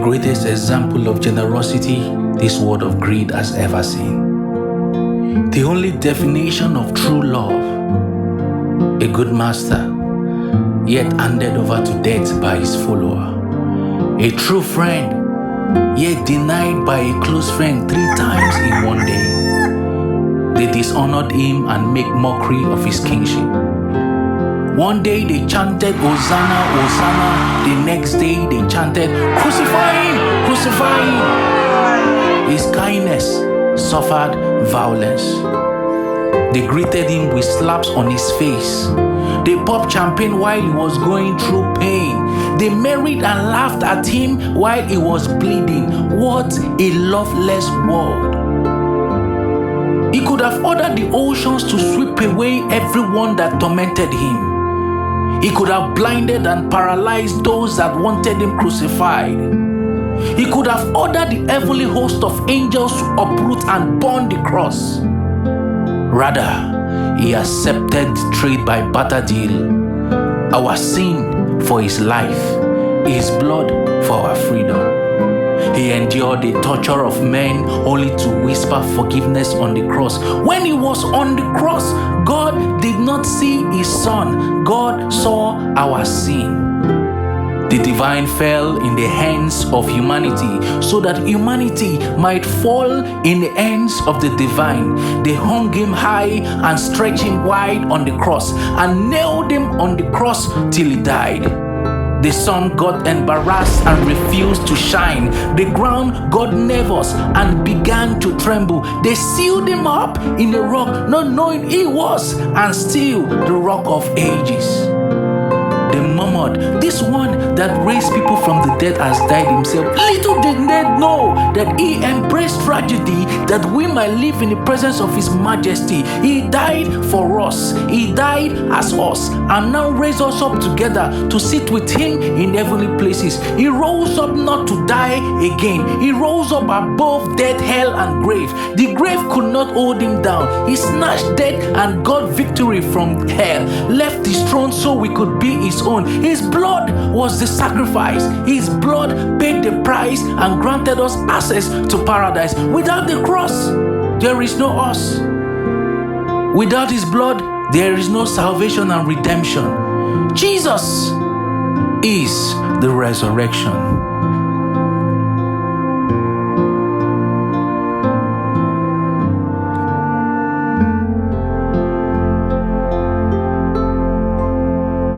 greatest example of generosity this world of greed has ever seen. The only definition of true love, a good master, yet handed over to death by his follower. A true friend, yet denied by a close friend 3 times in one day. They dishonored him and make mockery of his kingship. One day they chanted, Hosanna, Hosanna. The next day they chanted, Crucify him, crucify him. His kindness suffered violence. They greeted him with slaps on his face. They popped champagne while he was going through pain. They married and laughed at him while he was bleeding. What a loveless world. He could have ordered the oceans to sweep away everyone that tormented him. He could have blinded and paralyzed those that wanted him crucified. He could have ordered the heavenly host of angels to uproot and burn the cross. Rather, he accepted the trade by barter deal. Our sin for his life, his blood for our freedom. He endured the torture of men only to whisper forgiveness on the cross. When he was on the cross, God did not see his son. God saw our sin. The divine fell in the hands of humanity so that humanity might fall in the hands of the divine. They hung him high and stretched him wide on the cross and nailed him on the cross till he died. The sun got embarrassed and refused to shine. The ground got nervous and began to tremble. They sealed him up in a rock, not knowing he was, and still the rock of ages. They murmured, this one that raised people from the dead has died himself. Little did they know that he embraced tragedy that we might live in the presence of his majesty. He died for us. He died as us and now raised us up together to sit with him in heavenly places. He rose up not to die again. He rose up above death, hell, and grave. The grave could not hold him down. He snatched death and got victory from hell, left his throne so we could be his own. His blood was the sacrifice. His blood paid the price and granted us access to paradise. Without the cross, there is no us. Without his blood, there is no salvation and redemption. Jesus is the resurrection.